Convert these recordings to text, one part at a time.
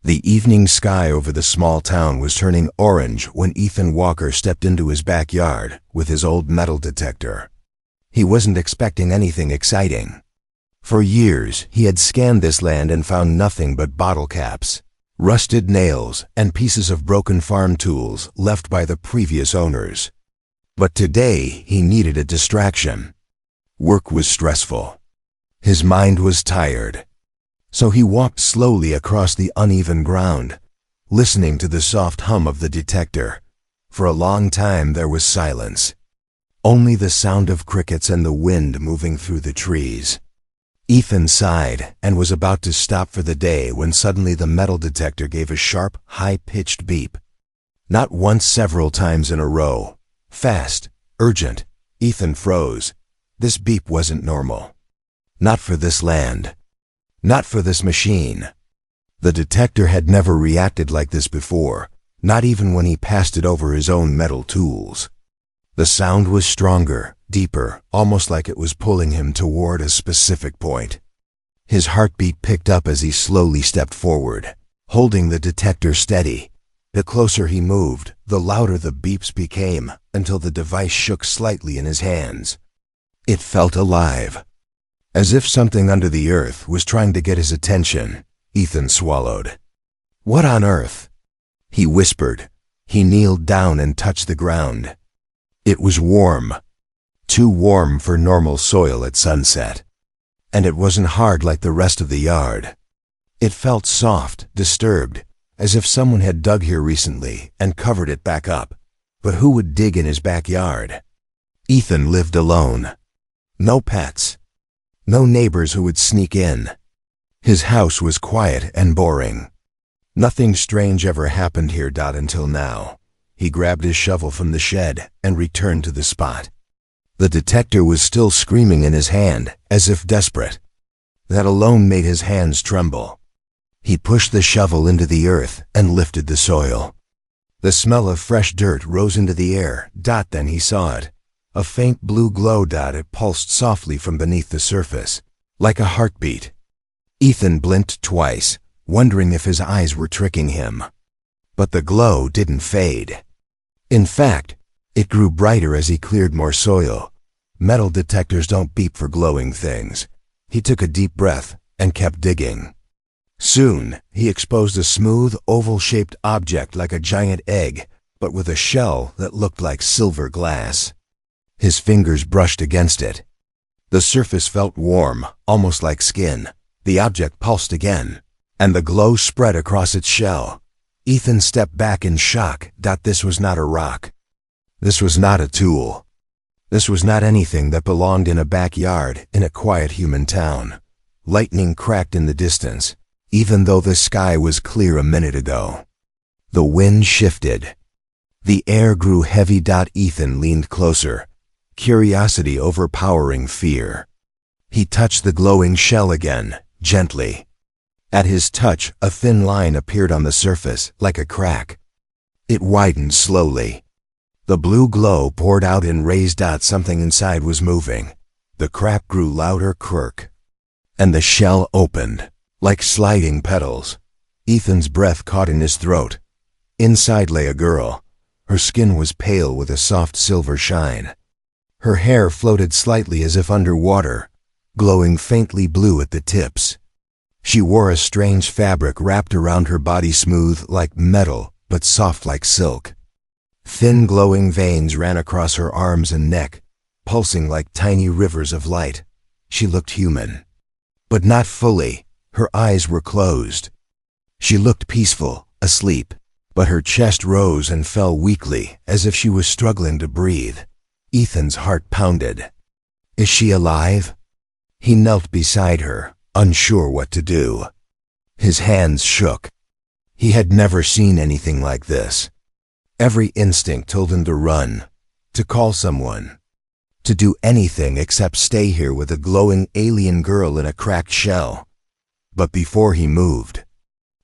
The evening sky over the small town was turning orange when Ethan Walker stepped into his backyard with his old metal detector. He wasn't expecting anything exciting. For years, he had scanned this land and found nothing but bottle caps, rusted nails, and pieces of broken farm tools left by the previous owners. But today, he needed a distraction. Work was stressful. His mind was tired. So he walked slowly across the uneven ground, listening to the soft hum of the detector. For a long time there was silence. Only the sound of crickets and the wind moving through the trees. Ethan sighed and was about to stop for the day when suddenly the metal detector gave a sharp, high-pitched beep. Not once, several times in a row. Fast, urgent. Ethan froze. This beep wasn't normal. Not for this land. Not for this machine. The detector had never reacted like this before, not even when he passed it over his own metal tools. The sound was stronger, deeper, almost like it was pulling him toward a specific point. His heartbeat picked up as he slowly stepped forward, holding the detector steady. The closer he moved, the louder the beeps became, until the device shook slightly in his hands. It felt alive. As if something under the earth was trying to get his attention, Ethan swallowed. "What on earth?" he whispered. He kneeled down and touched the ground. It was warm. Too warm for normal soil at sunset. And it wasn't hard like the rest of the yard. It felt soft, disturbed, as if someone had dug here recently and covered it back up. But who would dig in his backyard? Ethan lived alone. No pets. No neighbors who would sneak in. His house was quiet and boring. Nothing strange ever happened here. Until now. He grabbed his shovel from the shed and returned to the spot. The detector was still screaming in his hand, as if desperate. That alone made his hands tremble. He pushed the shovel into the earth and lifted the soil. The smell of fresh dirt rose into the air. Then he saw it. A faint blue glow. It pulsed softly from beneath the surface, like a heartbeat. Ethan blinked twice, wondering if his eyes were tricking him. But the glow didn't fade. In fact, it grew brighter as he cleared more soil. Metal detectors don't beep for glowing things. He took a deep breath and kept digging. Soon, he exposed a smooth, oval-shaped object like a giant egg, but with a shell that looked like silver glass. His fingers brushed against it. The surface felt warm, almost like skin. The object pulsed again, and the glow spread across its shell. Ethan stepped back in shock. This was not a rock. This was not a tool. This was not anything that belonged in a backyard in a quiet human town. Lightning cracked in the distance, even though the sky was clear a minute ago. The wind shifted. The air grew heavy. Ethan leaned closer, curiosity overpowering fear. He touched the glowing shell again, gently. At his touch, a thin line appeared on the surface, like a crack. It widened slowly. The blue glow poured out in rays. Something inside was moving. The crack grew louder. Quirk. And the shell opened, like sliding petals. Ethan's breath caught in his throat. Inside lay a girl. Her skin was pale with a soft silver shine. Her hair floated slightly as if underwater, glowing faintly blue at the tips. She wore a strange fabric wrapped around her body, smooth like metal, but soft like silk. Thin glowing veins ran across her arms and neck, pulsing like tiny rivers of light. She looked human. But not fully. Her eyes were closed. She looked peaceful, asleep, but her chest rose and fell weakly, as if she was struggling to breathe. Ethan's heart pounded. Is she alive? He knelt beside her, unsure what to do. His hands shook. He had never seen anything like this. Every instinct told him to run, to call someone, to do anything except stay here with a glowing alien girl in a cracked shell. But before he moved,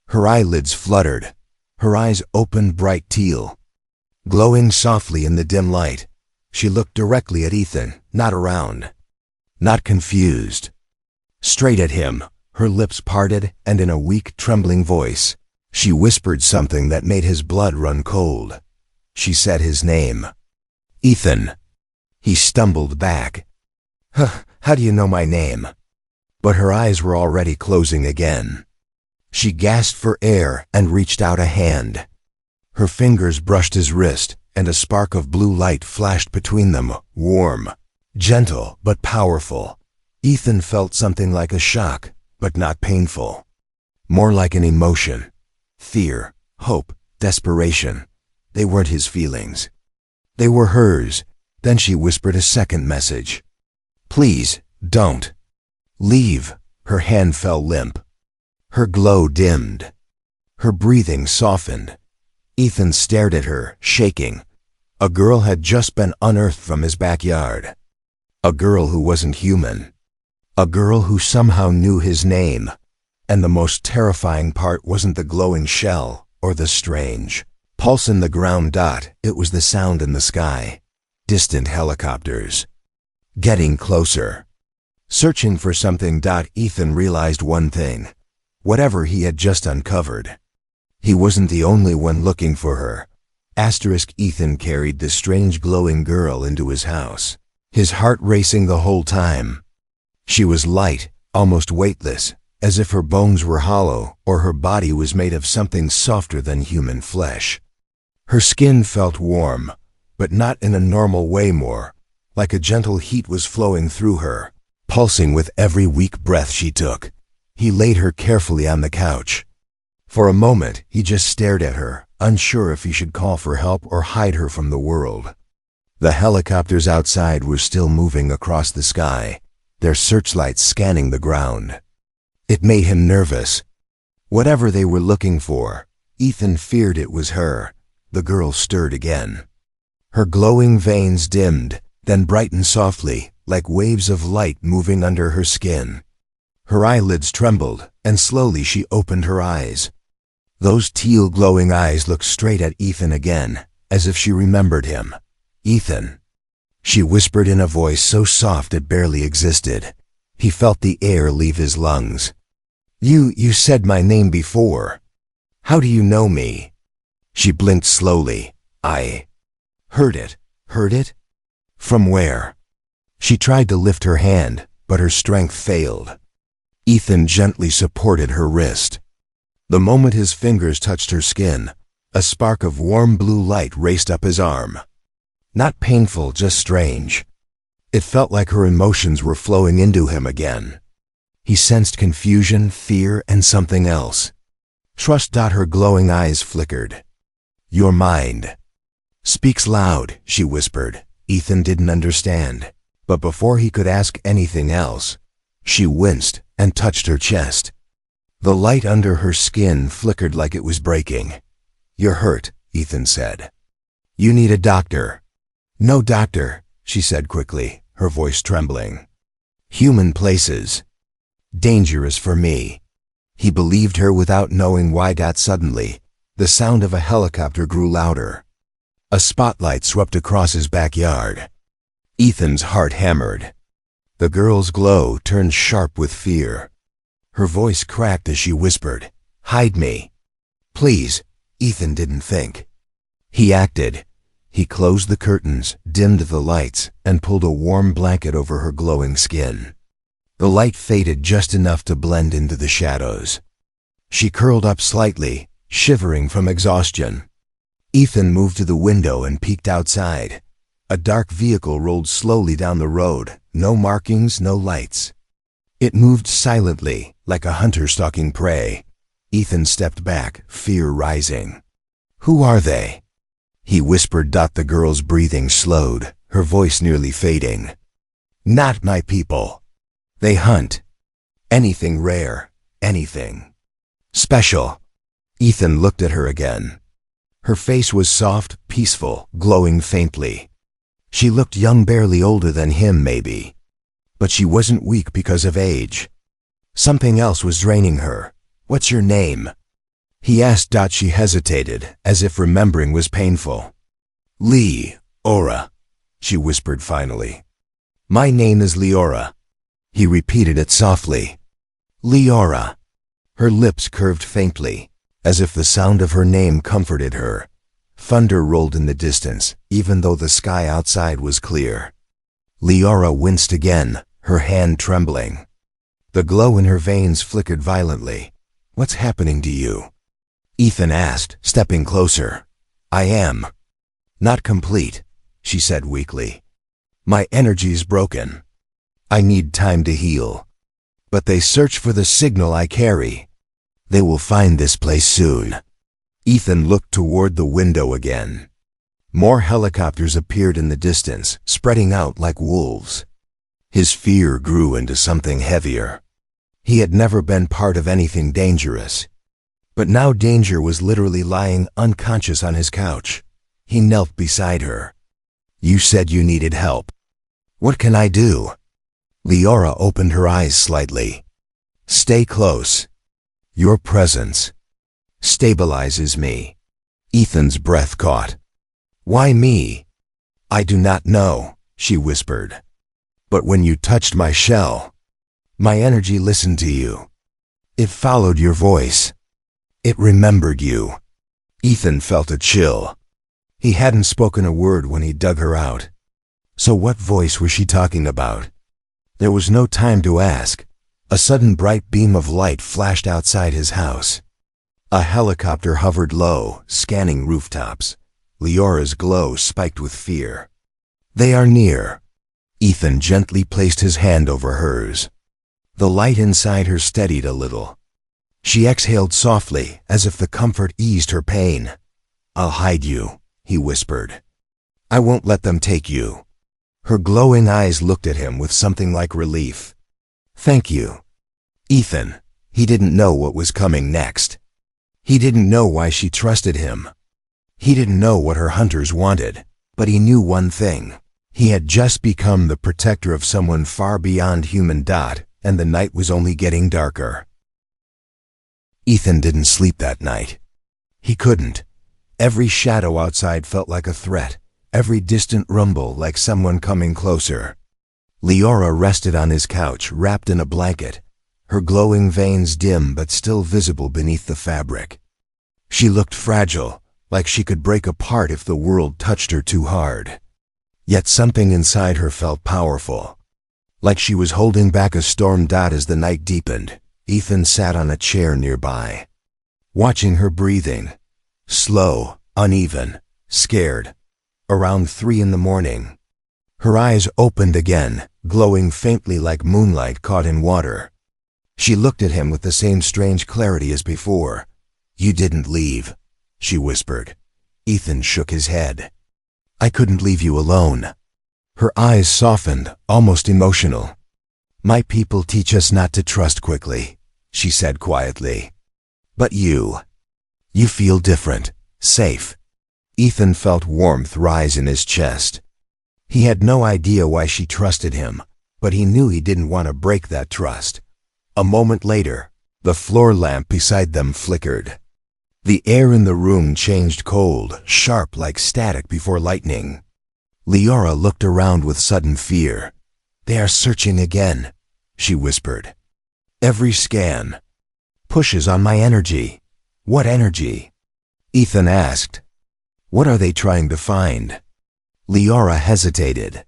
her eyelids fluttered. Her eyes opened bright teal, glowing softly in the dim light. She looked directly at Ethan, not around, not confused. Straight at him, her lips parted, and in a weak, trembling voice, She whispered something that made his blood run cold. She said his name. Ethan. He stumbled back. How do you know my name? But her eyes were already closing again. She gasped for air and reached out a hand. Her fingers brushed his wrist, and a spark of blue light flashed between them, warm, gentle, but powerful. Ethan felt something like a shock, but not painful. More like an emotion. Fear, hope, desperation. They weren't his feelings. They were hers. Then she whispered a second message. Please, don't. Leave. Her hand fell limp. Her glow dimmed. Her breathing softened. Ethan stared at her, shaking. A girl had just been unearthed from his backyard. A girl who wasn't human. A girl who somehow knew his name. And the most terrifying part wasn't the glowing shell or the strange pulse in the ground dot. It was the sound in the sky. Distant helicopters. Getting closer. Searching for something. Ethan realized one thing. Whatever he had just uncovered. He wasn't the only one looking for her. Ethan carried this strange glowing girl into his house. His heart racing the whole time. She was light, almost weightless, as if her bones were hollow or her body was made of something softer than human flesh. Her skin felt warm, but not in a normal way, more like a gentle heat was flowing through her, pulsing with every weak breath she took. He laid her carefully on the couch. For a moment, he just stared at her, unsure if he should call for help or hide her from the world. The helicopters outside were still moving across the sky, their searchlights scanning the ground. It made him nervous. Whatever they were looking for, Ethan feared it was her. The girl stirred again. Her glowing veins dimmed, then brightened softly, like waves of light moving under her skin. Her eyelids trembled, and slowly she opened her eyes. Those teal glowing eyes looked straight at Ethan again, as if she remembered him. Ethan. She whispered in a voice so soft it barely existed. He felt the air leave his lungs. You said my name before. How do you know me? She blinked slowly. I heard it. Heard it? From where? She tried to lift her hand, but her strength failed. Ethan gently supported her wrist. The moment his fingers touched her skin, a spark of warm blue light raced up his arm. Not painful, just strange. It felt like her emotions were flowing into him again. He sensed confusion, fear, and something else. Trust. Her glowing eyes flickered. Your mind speaks loud, she whispered. Ethan didn't understand, but before he could ask anything else, she winced and touched her chest. The light under her skin flickered like it was breaking. You're hurt, Ethan said. You need a doctor. No doctor, she said quickly, her voice trembling. Human places. Dangerous for me. He believed her without knowing why. Suddenly, the sound of a helicopter grew louder. A spotlight swept across his backyard. Ethan's heart hammered. The girl's glow turned sharp with fear. Her voice cracked as she whispered, Hide me. Please. Ethan didn't think. He acted. He closed the curtains, dimmed the lights, and pulled a warm blanket over her glowing skin. The light faded just enough to blend into the shadows. She curled up slightly, shivering from exhaustion. Ethan moved to the window and peeked outside. A dark vehicle rolled slowly down the road, no markings, no lights. It moved silently, like a hunter stalking prey. Ethan stepped back, fear rising. Who are they? He whispered. The girl's breathing slowed, her voice nearly fading. Not my people. They hunt. Anything rare, anything special. Ethan looked at her again. Her face was soft, peaceful, glowing faintly. She looked young, barely older than him, maybe. But she wasn't weak because of age. Something else was draining her. What's your name? He asked. She hesitated, as if remembering was painful. Leora, she whispered finally. My name is Leora. He repeated it softly. Leora. Her lips curved faintly. As if the sound of her name comforted her, thunder rolled in the distance, even though the sky outside was clear. Leora winced again, her hand trembling. The glow in her veins flickered violently. "What's happening to you?" Ethan asked, stepping closer. "I am not complete," she said weakly. "My energy's broken. I need time to heal. But they search for the signal I carry. They will find this place soon." Ethan looked toward the window again. More helicopters appeared in the distance, spreading out like wolves. His fear grew into something heavier. He had never been part of anything dangerous. But now danger was literally lying unconscious on his couch. He knelt beside her. "You said you needed help. What can I do?" Leora opened her eyes slightly. "Stay close. Your presence stabilizes me." Ethan's breath caught. "Why me?" "I do not know," she whispered. "But when you touched my shell, my energy listened to you. It followed your voice. It remembered you." Ethan felt a chill. He hadn't spoken a word when he dug her out. So what voice was she talking about? There was no time to ask. A sudden bright beam of light flashed outside his house. A helicopter hovered low, scanning rooftops. Leora's glow spiked with fear. "They are near." Ethan gently placed his hand over hers. The light inside her steadied a little. She exhaled softly, as if the comfort eased her pain. "I'll hide you," he whispered. "I won't let them take you." Her glowing eyes looked at him with something like relief. "Thank you." Ethan, he didn't know what was coming next. He didn't know why she trusted him. He didn't know what her hunters wanted, but he knew one thing. He had just become the protector of someone far beyond human. And the night was only getting darker. Ethan didn't sleep that night. He couldn't. Every shadow outside felt like a threat, every distant rumble like someone coming closer. Leora rested on his couch, wrapped in a blanket, her glowing veins dim but still visible beneath the fabric. She looked fragile, like she could break apart if the world touched her too hard. Yet something inside her felt powerful. Like she was holding back a storm. As the night deepened, Ethan sat on a chair nearby, watching her breathing. Slow, uneven, scared. Around 3 a.m, her eyes opened again, glowing faintly like moonlight caught in water. She looked at him with the same strange clarity as before. "You didn't leave," she whispered. Ethan shook his head. "I couldn't leave you alone." Her eyes softened, almost emotional. "My people teach us not to trust quickly," she said quietly. "But you feel different, safe." Ethan felt warmth rise in his chest. He had no idea why she trusted him, but he knew he didn't want to break that trust. A moment later, the floor lamp beside them flickered. The air in the room changed cold, sharp like static before lightning. Leora looked around with sudden fear. "They are searching again," she whispered. "Every scan pushes on my energy." "What energy?" Ethan asked. "What are they trying to find?" Leora hesitated.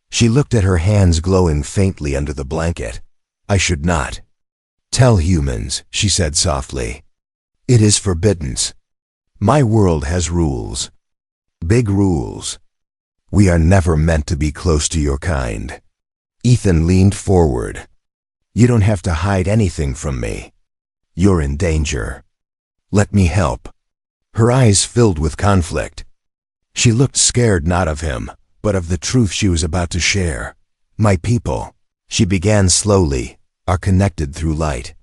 She looked at her hands glowing faintly under the blanket. "I should not tell humans," she said softly. "It is forbidden. My world has rules. Big rules. We are never meant to be close to your kind." Ethan leaned forward. "You don't have to hide anything from me. You're in danger. Let me help." Her eyes filled with conflict. She looked scared not of him, but of the truth she was about to share. "My people," she began slowly, "are connected through light.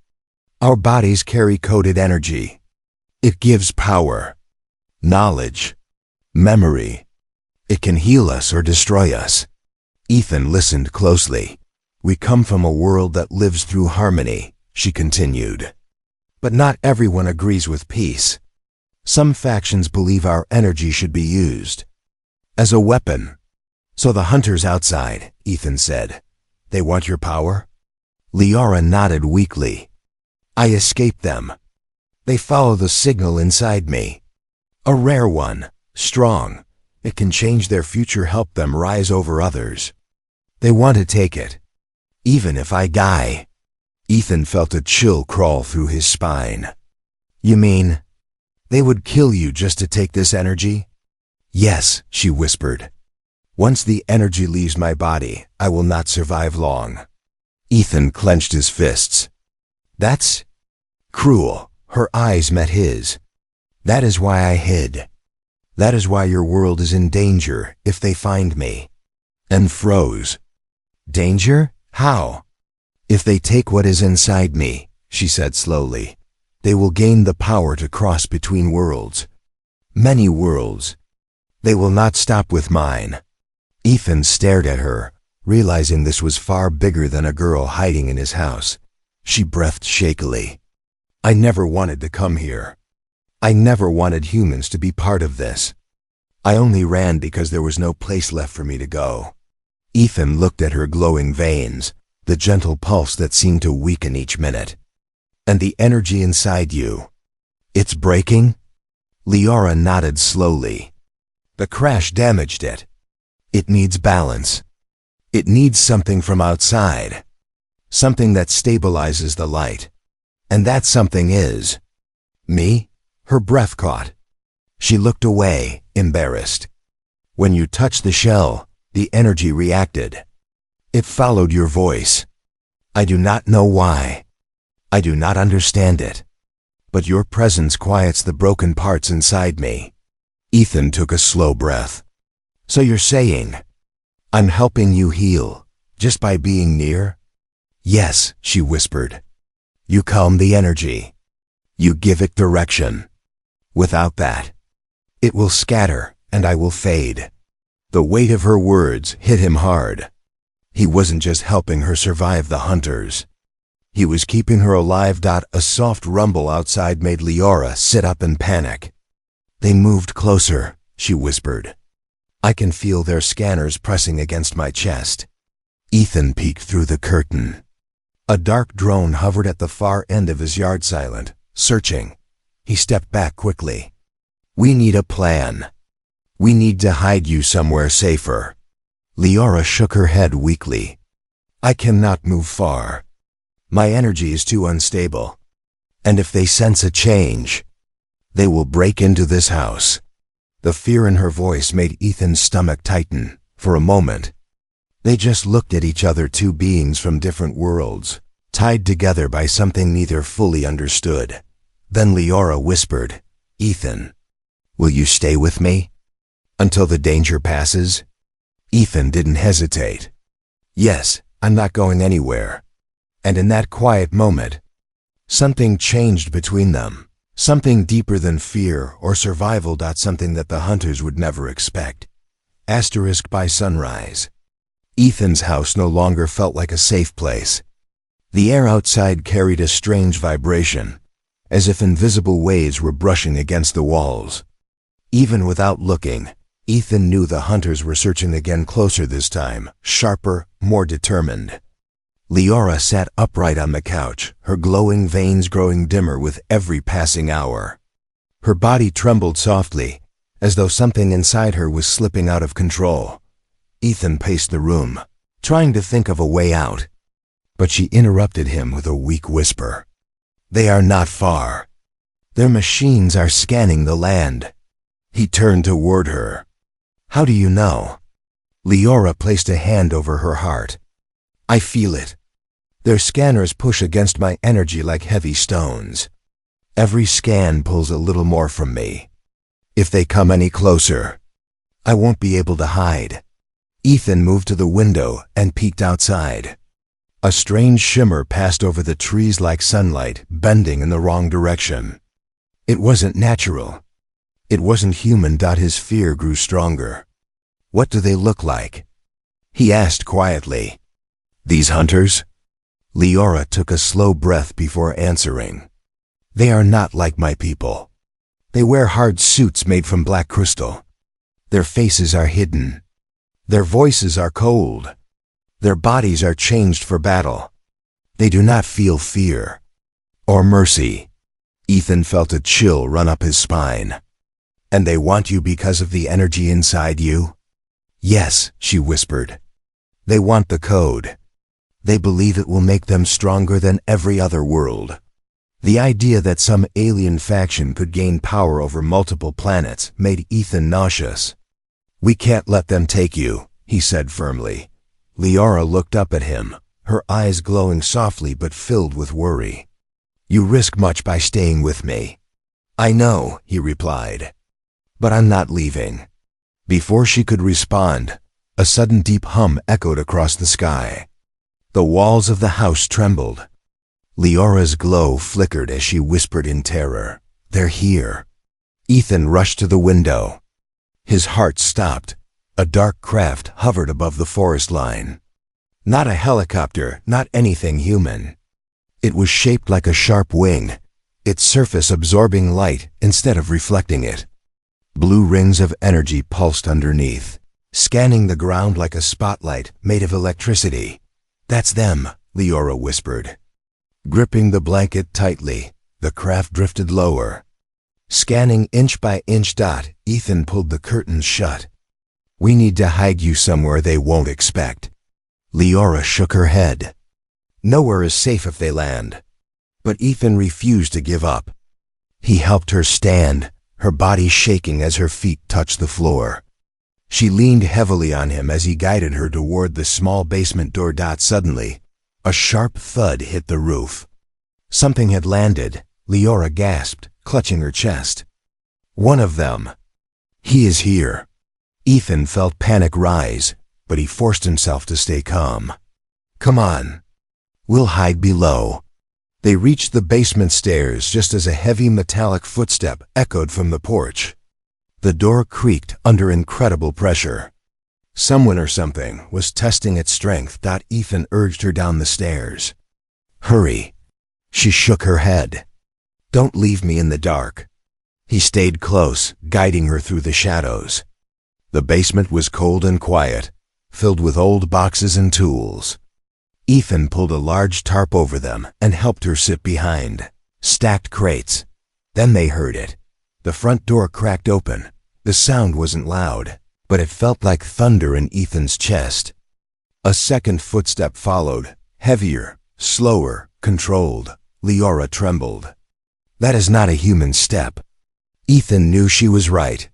Our bodies carry coded energy. It gives power, knowledge, memory. It can heal us or destroy us." Ethan listened closely. "We come from a world that lives through harmony," she continued. "But not everyone agrees with peace. Some factions believe our energy should be used as a weapon." "So the hunters outside," Ethan said, "they want your power?" Leora nodded weakly. "I escaped them. They follow the signal inside me. A rare one, strong. It can change their future, help them rise over others. They want to take it, even if I die. Ethan felt a chill crawl through his spine. You mean, they would kill you just to take this energy? Yes, she whispered. Once the energy leaves my body, I will not survive long. Ethan clenched his fists. That's cruel. Her eyes met his. That is why I hid. That is why your world is in danger if they find me. And froze. Danger? How? If they take what is inside me, she said slowly, they will gain the power to cross between worlds. Many worlds. They will not stop with mine. Ethan stared at her, realizing this was far bigger than a girl hiding in his house. She breathed shakily. I never wanted to come here. I never wanted humans to be part of this. I only ran because there was no place left for me to go. Ethan looked at her glowing veins, the gentle pulse that seemed to weaken each minute. And the energy inside you. It's breaking? Liara nodded slowly. The crash damaged it. It needs balance. It needs something from outside. Something that stabilizes the light. And that something is me? Her breath caught. She looked away, embarrassed. When you touched the shell, the energy reacted. It followed your voice. I do not know why. I do not understand it. But your presence quiets the broken parts inside me. Ethan took a slow breath. So you're saying, I'm helping you heal, just by being near? Yes, she whispered. You calm the energy. You give it direction. Without that, it will scatter, and I will fade. The weight of her words hit him hard. He wasn't just helping her survive the hunters. He was keeping her alive. A soft rumble outside made Liara sit up in panic. They moved closer, she whispered. I can feel their scanners pressing against my chest. Ethan peeked through the curtain. A dark drone hovered at the far end of his yard, silent, searching. He stepped back quickly. We need a plan. We need to hide you somewhere safer. Liara shook her head weakly. I cannot move far. My energy is too unstable. And if they sense a change, they will break into this house. The fear in her voice made Ethan's stomach tighten. For a moment, they just looked at each other, two beings from different worlds, tied together by something neither fully understood. Then Liara whispered, Ethan, will you stay with me? Until the danger passes? Ethan didn't hesitate. Yes, I'm not going anywhere. And in that quiet moment, something changed between them. Something deeper than fear or survival. Something that the hunters would never expect. By sunrise. Ethan's house no longer felt like a safe place. The air outside carried a strange vibration, as if invisible waves were brushing against the walls. Even without looking, Ethan knew the hunters were searching again, closer this time, sharper, more determined. Liara sat upright on the couch, her glowing veins growing dimmer with every passing hour. Her body trembled softly, as though something inside her was slipping out of control. Ethan paced the room, trying to think of a way out. But she interrupted him with a weak whisper. They are not far. Their machines are scanning the land. He turned toward her. How do you know? Liara placed a hand over her heart. I feel it. Their scanners push against my energy like heavy stones. Every scan pulls a little more from me. If they come any closer, I won't be able to hide. Ethan moved to the window and peeked outside. A strange shimmer passed over the trees like sunlight, bending in the wrong direction. It wasn't natural. It wasn't human. His fear grew stronger. What do they look like? He asked quietly. These hunters? Liara took a slow breath before answering. They are not like my people. They wear hard suits made from black crystal. Their faces are hidden. Their voices are cold. Their bodies are changed for battle. They do not feel fear or mercy. Ethan felt a chill run up his spine. And they want you because of the energy inside you? Yes, she whispered. They want the code. They believe it will make them stronger than every other world. The idea that some alien faction could gain power over multiple planets made Ethan nauseous. We can't let them take you, he said firmly. Liara looked up at him, her eyes glowing softly but filled with worry. You risk much by staying with me. I know, he replied. But I'm not leaving. Before she could respond, a sudden deep hum echoed across the sky. The walls of the house trembled. Liara's glow flickered as she whispered in terror, They're here. Ethan rushed to the window. His heart stopped. A dark craft hovered above the forest line. Not a helicopter, not anything human. It was shaped like a sharp wing, its surface absorbing light instead of reflecting it. Blue rings of energy pulsed underneath, scanning the ground like a spotlight made of electricity. That's them, Liara whispered. Gripping the blanket tightly, the craft drifted lower. Scanning inch by inch. Ethan pulled the curtains shut. We need to hide you somewhere they won't expect. Liara shook her head. Nowhere is safe if they land. But Ethan refused to give up. He helped her stand, her body shaking as her feet touched the floor. She leaned heavily on him as he guided her toward the small basement door. Suddenly, a sharp thud hit the roof. Something had landed, Liara gasped, clutching her chest. One of them. He is here. Ethan felt panic rise, but he forced himself to stay calm. Come on. We'll hide below. They reached the basement stairs just as a heavy metallic footstep echoed from the porch. The door creaked under incredible pressure. Someone or something was testing its strength. Ethan urged her down the stairs. Hurry. She shook her head. Don't leave me in the dark. He stayed close, guiding her through the shadows. The basement was cold and quiet, filled with old boxes and tools. Ethan pulled a large tarp over them and helped her sit behind. Stacked crates. Then they heard it. The front door cracked open. The sound wasn't loud, but it felt like thunder in Ethan's chest. A second footstep followed, heavier, slower, controlled. Liara trembled. That is not a human step. Ethan knew she was right.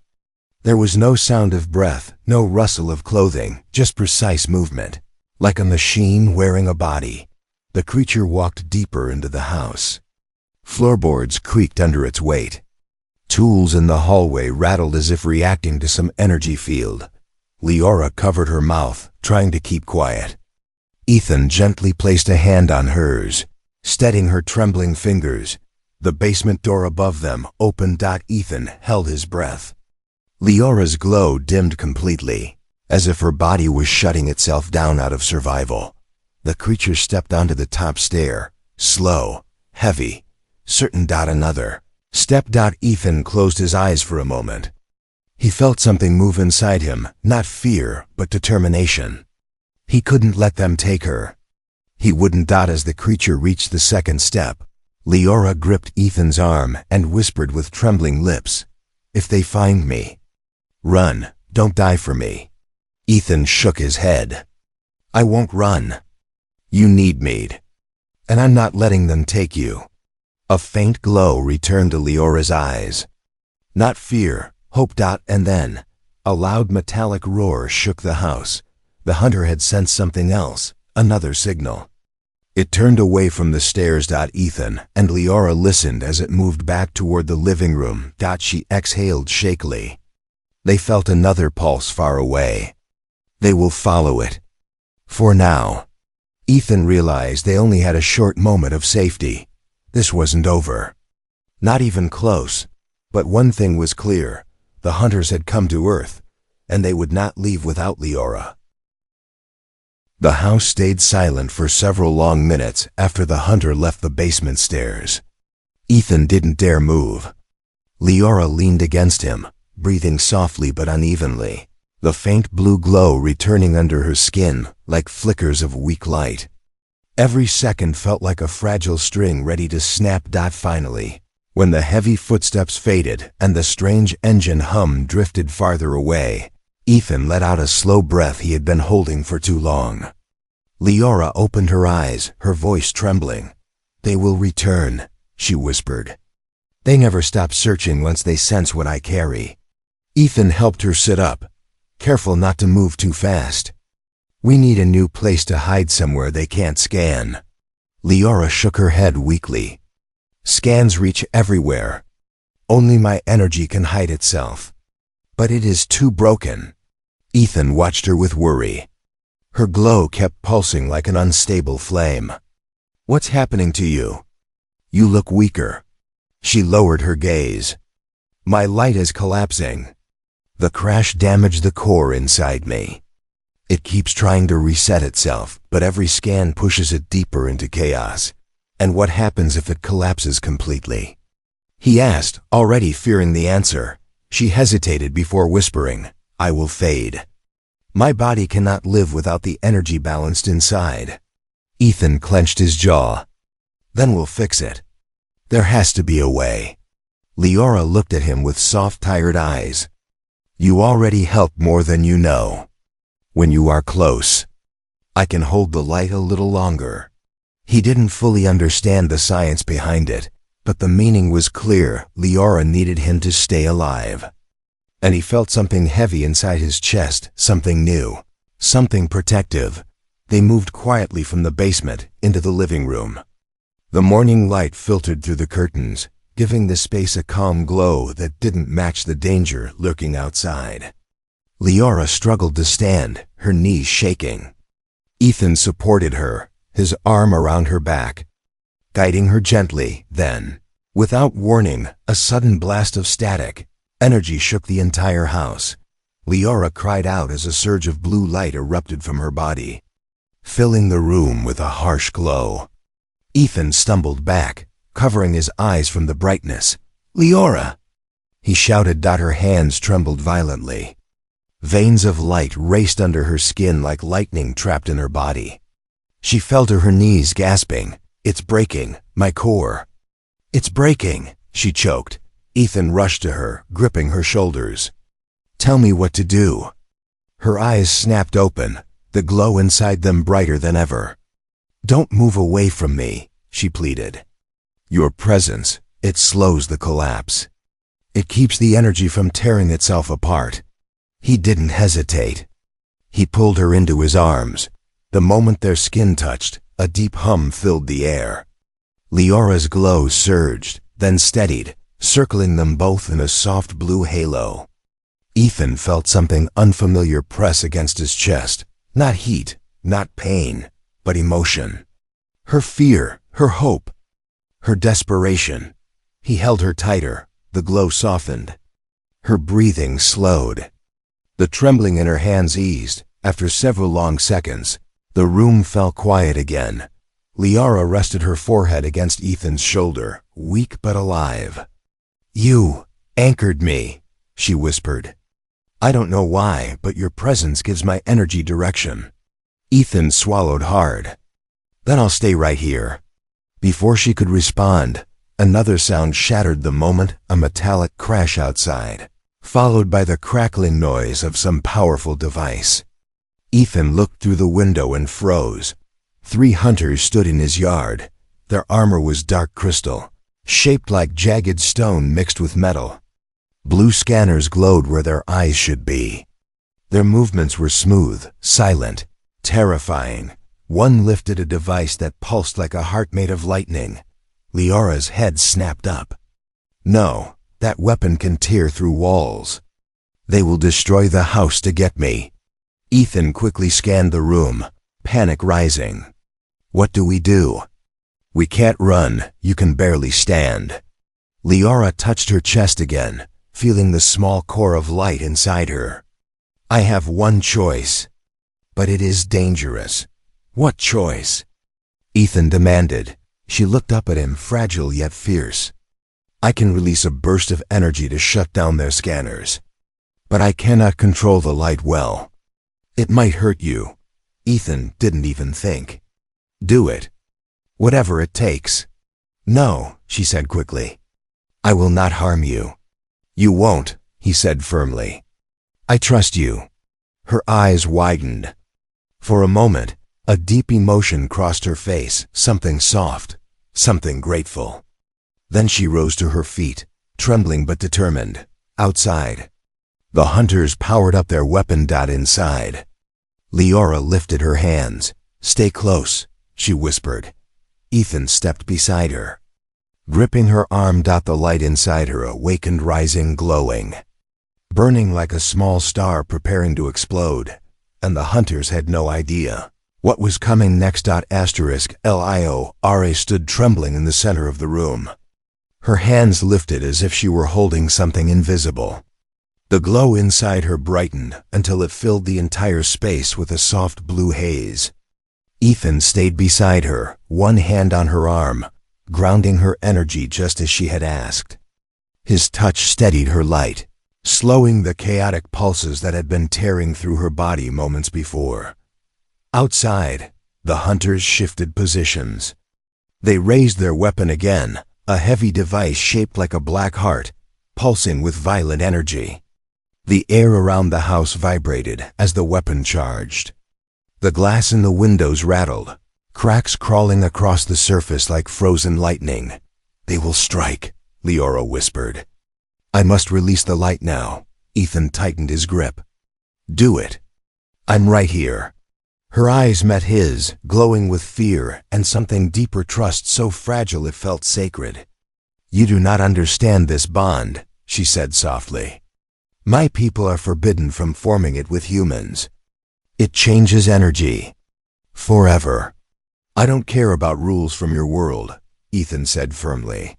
There was no sound of breath, no rustle of clothing, just precise movement. Like a machine wearing a body, the creature walked deeper into the house. Floorboards creaked under its weight. Tools in the hallway rattled as if reacting to some energy field. Liara covered her mouth, trying to keep quiet. Ethan gently placed a hand on hers, steadying her trembling fingers. The basement door above them opened. Ethan held his breath. Liara's glow dimmed completely, as if her body was shutting itself down out of survival. The creature stepped onto the top stair, slow, heavy, certain. Another step. Ethan closed his eyes for a moment. He felt something move inside him, not fear, but determination. He couldn't let them take her. He wouldn't. As the creature reached the second step, Liara gripped Ethan's arm and whispered with trembling lips, If they find me, run, don't die for me. Ethan shook his head. I won't run. You need me. And I'm not letting them take you. A faint glow returned to Liara's eyes. Not fear, hope. And then, a loud metallic roar shook the house. The hunter had sensed something else, another signal. It turned away from the stairs. Ethan and Liara listened as it moved back toward the living room. She exhaled shakily. They felt another pulse far away. They will follow it. For now. Ethan realized they only had a short moment of safety. This wasn't over. Not even close. But one thing was clear. The hunters had come to Earth, and they would not leave without Liara. The house stayed silent for several long minutes after the hunter left the basement stairs. Ethan didn't dare move. Liara leaned against him, breathing softly but unevenly, the faint blue glow returning under her skin like flickers of weak light. Every second felt like a fragile string ready to snap. Finally, When the heavy footsteps faded and the strange engine hum drifted farther away, Ethan let out a slow breath he had been holding for too long. Leora opened her eyes, her voice trembling. "They will return," she whispered. "They never stop searching once they sense what I carry." Ethan helped her sit up, careful not to move too fast. "We need a new place to hide somewhere they can't scan." Leora shook her head weakly. "Scans reach everywhere. Only my energy can hide itself. But it is too broken." Ethan watched her with worry. Her glow kept pulsing like an unstable flame. "What's happening to you? You look weaker." She lowered her gaze. "My light is collapsing. The crash damaged the core inside me. It keeps trying to reset itself, but every scan pushes it deeper into chaos. And what happens if it collapses completely?" He asked, already fearing the answer. She hesitated before whispering, "I will fade. My body cannot live without the energy balanced inside." Ethan clenched his jaw. "Then we'll fix it. There has to be a way." Leora looked at him with soft, tired eyes. "You already help more than you know. When you are close, I can hold the light a little longer." He didn't fully understand the science behind it, but the meaning was clear. Leora needed him to stay alive. And he felt something heavy inside his chest, something new, something protective. They moved quietly from the basement into the living room. The morning light filtered through the curtains, giving the space a calm glow that didn't match the danger lurking outside. Leora struggled to stand, her knees shaking. Ethan supported her, his arm around her back, guiding her gently. Then, without warning, a sudden blast of static energy shook the entire house. Leora cried out as a surge of blue light erupted from her body, filling the room with a harsh glow. Ethan stumbled back, covering his eyes from the brightness. "Leora!" he shouted. Her hands trembled violently. Veins of light raced under her skin like lightning trapped in her body. She fell to her knees, gasping, "It's breaking, my core. It's breaking," she choked. Ethan rushed to her, gripping her shoulders. "Tell me what to do." Her eyes snapped open, the glow inside them brighter than ever. "Don't move away from me," she pleaded. "Your presence, it slows the collapse. It keeps the energy from tearing itself apart." He didn't hesitate. He pulled her into his arms. The moment their skin touched, a deep hum filled the air. Leora's glow surged, then steadied, circling them both in a soft blue halo. Ethan felt something unfamiliar press against his chest. Not heat, not pain, but emotion. Her fear, her hope, her desperation. He held her tighter, the glow softened. Her breathing slowed. The trembling in her hands eased. After several long seconds, the room fell quiet again. Leora rested her forehead against Ethan's shoulder, weak but alive. "You anchored me," she whispered. "I don't know why, but your presence gives my energy direction." Ethan swallowed hard. "Then I'll stay right here." Before she could respond, another sound shattered the moment, a metallic crash outside, followed by the crackling noise of some powerful device. Ethan looked through the window and froze. 3 hunters stood in his yard. Their armor was dark crystal, shaped like jagged stone mixed with metal. Blue scanners glowed where their eyes should be. Their movements were smooth, silent, terrifying. One lifted a device that pulsed like a heart made of lightning. Leora's head snapped up. "No, that weapon can tear through walls. They will destroy the house to get me." Ethan quickly scanned the room, panic rising. "What do we do?" "We can't run, you can barely stand." Leora touched her chest again, feeling the small core of light inside her. "I have one choice, but it is dangerous." "What choice?" Ethan demanded. She looked up at him, fragile yet fierce. "I can release a burst of energy to shut down their scanners, but I cannot control the light well. It might hurt you." Ethan didn't even think. "Do it. Whatever it takes." "No," she said quickly. I will not harm you. You won't, he said firmly. I trust you. Her eyes widened. For a moment, a deep emotion crossed her face, something soft, something grateful. Then she rose to her feet, trembling but determined. Outside, the hunters powered up their weapon. Inside, Leora lifted her hands. Stay close, she whispered. Ethan stepped beside her, gripping her arm. The light inside her awakened, rising, glowing, burning like a small star preparing to explode, and the hunters had no idea what was coming next. Liora stood trembling in the center of the room. Her hands lifted as if she were holding something invisible. The glow inside her brightened until it filled the entire space with a soft blue haze. Ethan stayed beside her, one hand on her arm, grounding her energy just as she had asked. His touch steadied her light, slowing the chaotic pulses that had been tearing through her body moments before. Outside, the hunters shifted positions. They raised their weapon again, a heavy device shaped like a black heart, pulsing with violent energy. The air around the house vibrated as the weapon charged. The glass in the windows rattled, cracks crawling across the surface like frozen lightning. They will strike, Leora whispered. I must release the light now. Ethan tightened his grip. Do it. I'm right here. Her eyes met his, glowing with fear and something deeper, trust so fragile it felt sacred. You do not understand this bond, she said softly. My people are forbidden from forming it with humans. It changes energy. Forever. I don't care about rules from your world, Ethan said firmly.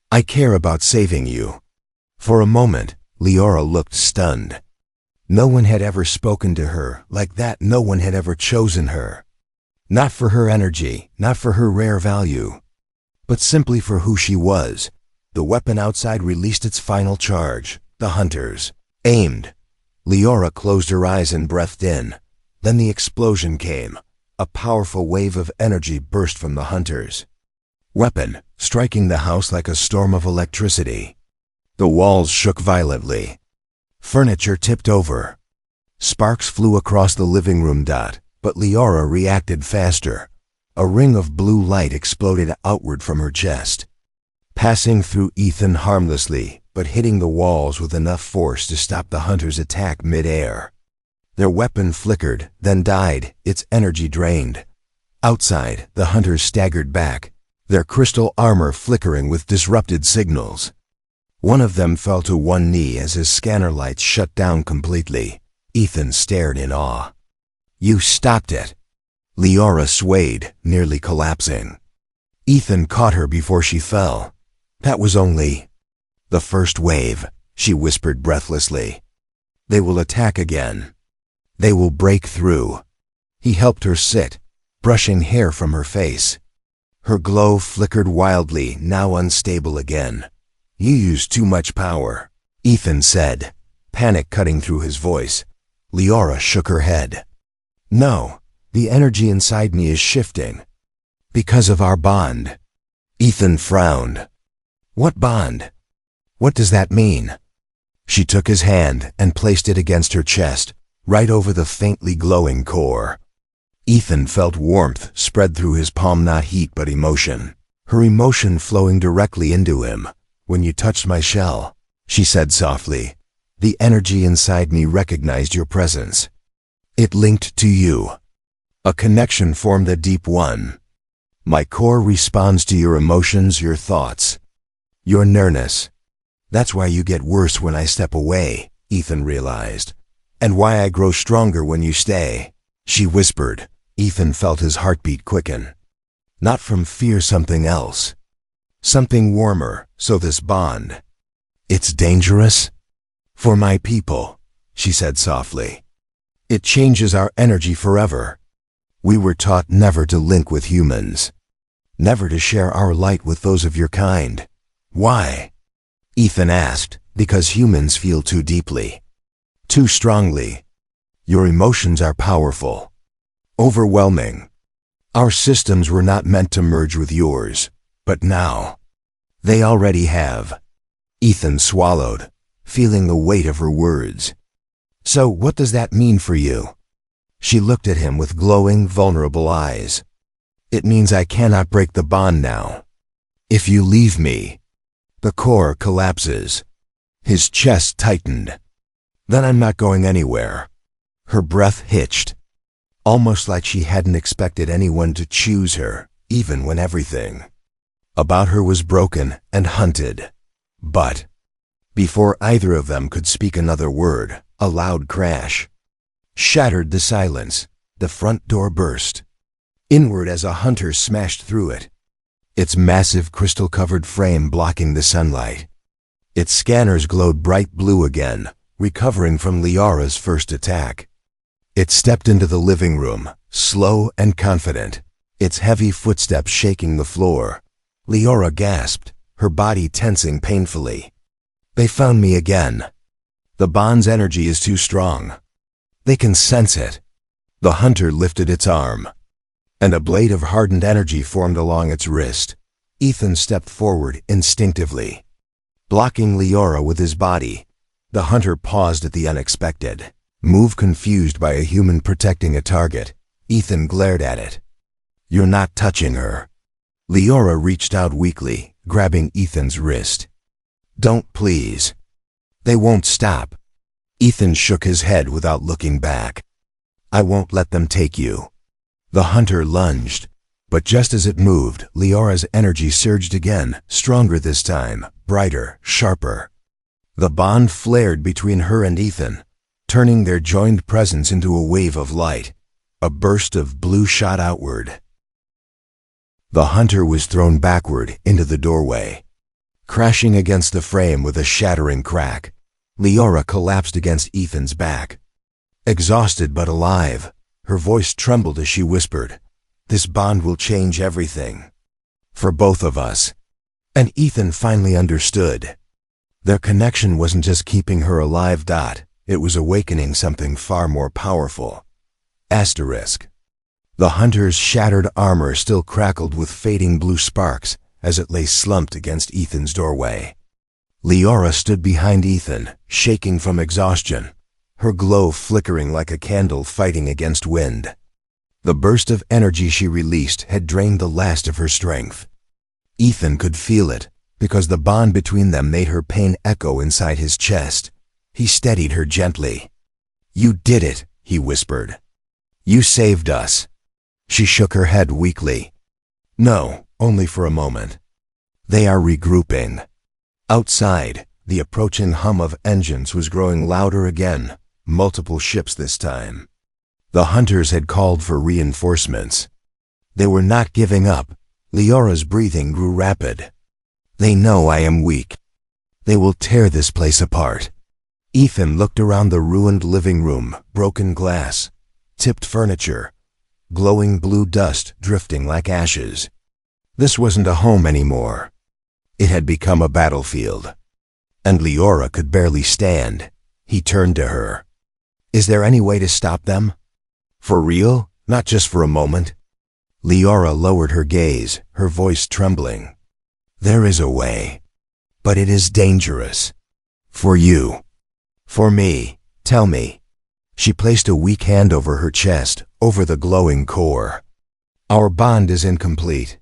I care about saving you. For a moment, Leora looked stunned. No one had ever spoken to her like that. No one had ever chosen her. Not for her energy, not for her rare value, but simply for who she was. The weapon outside released its final charge. The hunters aimed. Leora closed her eyes and breathed in. Then the explosion came. A powerful wave of energy burst from the hunters' weapon, striking the house like a storm of electricity. The walls shook violently. Furniture tipped over. Sparks flew across the living room. But Leora reacted faster. A ring of blue light exploded outward from her chest, passing through Ethan harmlessly, but hitting the walls with enough force to stop the hunters' attack mid-air. Their weapon flickered, then died, its energy drained. Outside, the hunters staggered back, their crystal armor flickering with disrupted signals. One of them fell to one knee as his scanner lights shut down completely. Ethan stared in awe. You stopped it. Leora swayed, nearly collapsing. Ethan caught her before she fell. That was only the first wave, she whispered breathlessly. They will attack again. They will break through. He helped her sit, brushing hair from her face. Her glow flickered wildly, now unstable again. You used too much power, Ethan said, panic cutting through his voice. Leora shook her head. No, the energy inside me is shifting. Because of our bond. Ethan frowned. What bond? What does that mean? She took his hand and placed it against her chest, right over the faintly glowing core. Ethan felt warmth spread through his palm, not heat but emotion. Her emotion flowing directly into him. When you touched my shell, she said softly, the energy inside me recognized your presence. It linked to you. A connection formed, a deep one. My core responds to your emotions, your thoughts, your nearness. That's why you get worse when I step away, Ethan realized. And why I grow stronger when you stay, she whispered. Ethan felt his heartbeat quicken. Not from fear, something else. Something warmer, so this bond. It's dangerous? For my people, she said softly. It changes our energy forever. We were taught never to link with humans. Never to share our light with those of your kind. Why? Ethan asked. Because humans feel too deeply. Too strongly. Your emotions are powerful. Overwhelming. Our systems were not meant to merge with yours. But now, they already have. Ethan swallowed, feeling the weight of her words. So what does that mean for you? She looked at him with glowing, vulnerable eyes. It means I cannot break the bond now. If you leave me, the core collapses. His chest tightened. Then I'm not going anywhere. Her breath hitched, almost like she hadn't expected anyone to choose her, even when everything about her was broken and hunted. But before either of them could speak another word, a loud crash shattered the silence. The front door burst inward as a hunter smashed through it, its massive crystal-covered frame blocking the sunlight. Its scanners glowed bright blue again, recovering from Liara's first attack. It stepped into the living room, slow and confident, its heavy footsteps shaking the floor. Liara gasped, her body tensing painfully. They found me again. The bond's energy is too strong. They can sense it. The hunter lifted its arm, and a blade of hardened energy formed along its wrist. Ethan stepped forward instinctively, blocking Liara with his body. The hunter paused at the unexpected move, confused by a human protecting a target. Ethan glared at it. You're not touching her. Liara reached out weakly, grabbing Ethan's wrist. Don't, please. They won't stop. Ethan shook his head without looking back. I won't let them take you. The hunter lunged, but just as it moved, Liara's energy surged again, stronger this time, brighter, sharper. The bond flared between her and Ethan, turning their joined presence into a wave of light. A burst of blue shot outward. The hunter was thrown backward into the doorway, crashing against the frame with a shattering crack. Liara collapsed against Ethan's back, exhausted but alive. Her voice trembled as she whispered, "This bond will change everything. For both of us." And Ethan finally understood. Their connection wasn't just keeping her alive. It was awakening something far more powerful. Asterisk. The hunter's shattered armor still crackled with fading blue sparks as it lay slumped against Ethan's doorway. Liara stood behind Ethan, shaking from exhaustion, her glow flickering like a candle fighting against wind. The burst of energy she released had drained the last of her strength. Ethan could feel it, because the bond between them made her pain echo inside his chest. He steadied her gently. "You did it," he whispered. "You saved us." She shook her head weakly. "No, only for a moment." They are regrouping. Outside, the approaching hum of engines was growing louder again, multiple ships this time. The hunters had called for reinforcements. They were not giving up. Liara's breathing grew rapid. "They know I am weak. They will tear this place apart." Ethan looked around the ruined living room, broken glass, tipped furniture, glowing blue dust drifting like ashes. This wasn't a home anymore. It had become a battlefield. And Liara could barely stand. He turned to her. "Is there any way to stop them? For real? Not just for a moment?" Liara lowered her gaze, her voice trembling. "There is a way. But it is dangerous. For you. For me. Tell me." She placed a weak hand over her chest, over the glowing core. "Our bond is incomplete.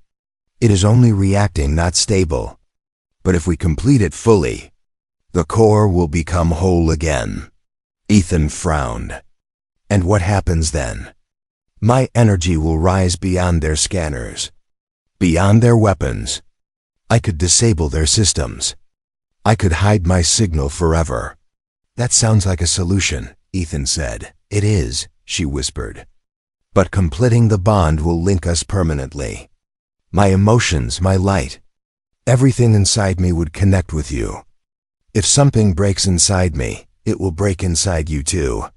It is only reacting, not stable. But if we complete it fully, the core will become whole again." Ethan frowned. "And what happens then?" "My energy will rise beyond their scanners, beyond their weapons. I could disable their systems. I could hide my signal forever." "That sounds like a solution," Ethan said. "It is," she whispered. "But completing the bond will link us permanently. My emotions, my light, everything inside me would connect with you. If something breaks inside me, it will break inside you too."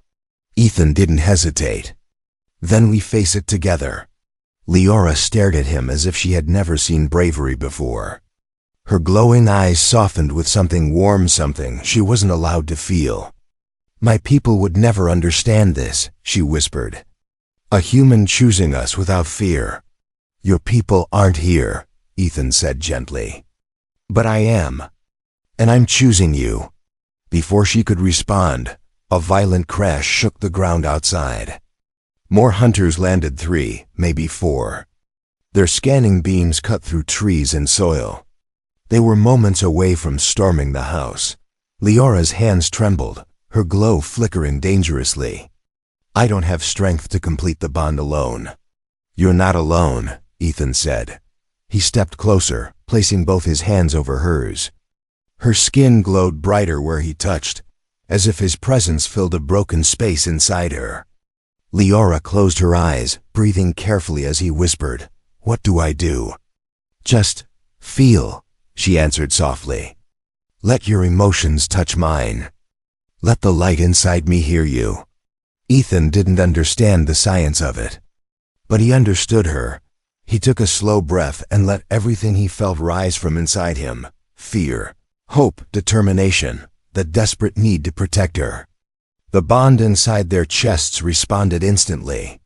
Ethan didn't hesitate. "Then we face it together." Liara stared at him as if she had never seen bravery before. Her glowing eyes softened with something warm, something she wasn't allowed to feel. "My people would never understand this," she whispered. "A human choosing us without fear." "Your people aren't here," Ethan said gently. "But I am. And I'm choosing you." Before she could respond, a violent crash shook the ground outside. More hunters landed, 3, maybe 4. Their scanning beams cut through trees and soil. They were moments away from storming the house. Leora's hands trembled, her glow flickering dangerously. "I don't have strength to complete the bond alone." "You're not alone," Ethan said. He stepped closer, placing both his hands over hers. Her skin glowed brighter where he touched, as if his presence filled a broken space inside her. Leora closed her eyes, breathing carefully as he whispered, "What do I do?" "Just feel," she answered softly. "Let your emotions touch mine. Let the light inside me hear you." Ethan didn't understand the science of it, but he understood her. He took a slow breath and let everything he felt rise from inside him: fear, hope, determination, the desperate need to protect her. The bond inside their chests responded instantly.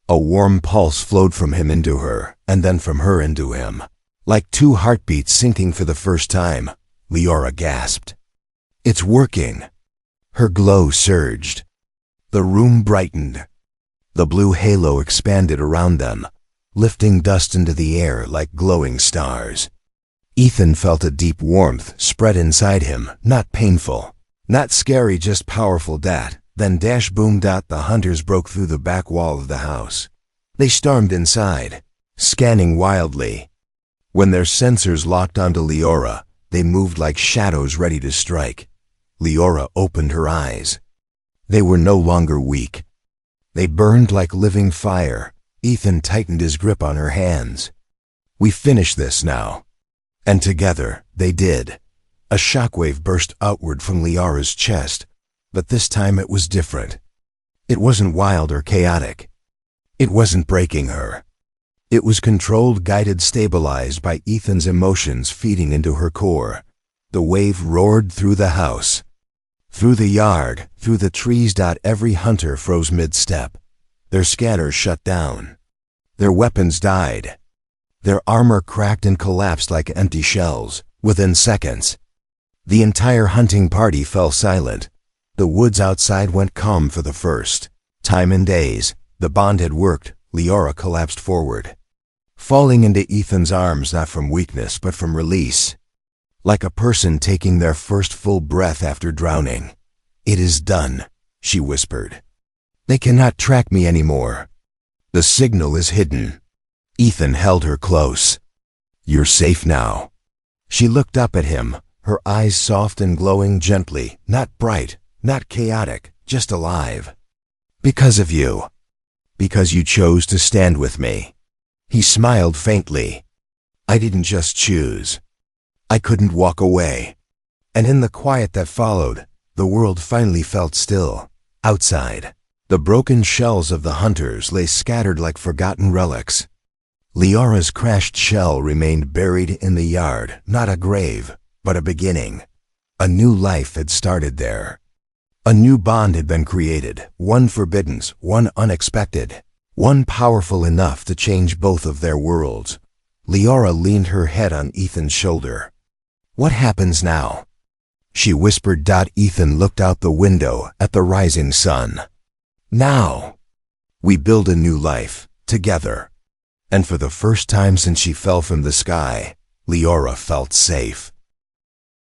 A warm pulse flowed from him into her, and then from her into him. Like 2 heartbeats syncing for the first time, Leora gasped. "It's working." Her glow surged. The room brightened. The blue halo expanded around them, lifting dust into the air like glowing stars. Ethan felt a deep warmth spread inside him, not painful, not scary, just powerful. Then dash boom. The hunters broke through the back wall of the house. They stormed inside, scanning wildly. When their sensors locked onto Leora, they moved like shadows ready to strike. Leora opened her eyes. They were no longer weak. They burned like living fire. Ethan tightened his grip on her hands. "We finish this now." And together, they did. A shockwave burst outward from Leora's chest, but this time it was different. It wasn't wild or chaotic. It wasn't breaking her. It was controlled, guided, stabilized by Ethan's emotions feeding into her core. The wave roared through the house, through the yard, through the trees. Every hunter froze mid-step. Their scanners shut down. Their weapons died. Their armor cracked and collapsed like empty shells. Within seconds, the entire hunting party fell silent. The woods outside went calm for the first time in days. The bond had worked. Leora collapsed forward, falling into Ethan's arms, not from weakness but from release. Like a person taking their first full breath after drowning. "It is done," she whispered. "They cannot track me anymore. The signal is hidden." Ethan held her close. "You're safe now." She looked up at him, her eyes soft and glowing gently, not bright, not chaotic, just alive. "Because of you. Because you chose to stand with me." He smiled faintly. "I didn't just choose. I couldn't walk away." And in the quiet that followed, the world finally felt still. Outside, the broken shells of the hunters lay scattered like forgotten relics. Leora's crashed shell remained buried in the yard, not a grave, but a beginning. A new life had started there. A new bond had been created, one forbidden, one unexpected, one powerful enough to change both of their worlds. Leora leaned her head on Ethan's shoulder. "What happens now?" she whispered. Ethan looked out the window at the rising sun. "Now, we build a new life, together." And for the first time since she fell from the sky, Leora felt safe.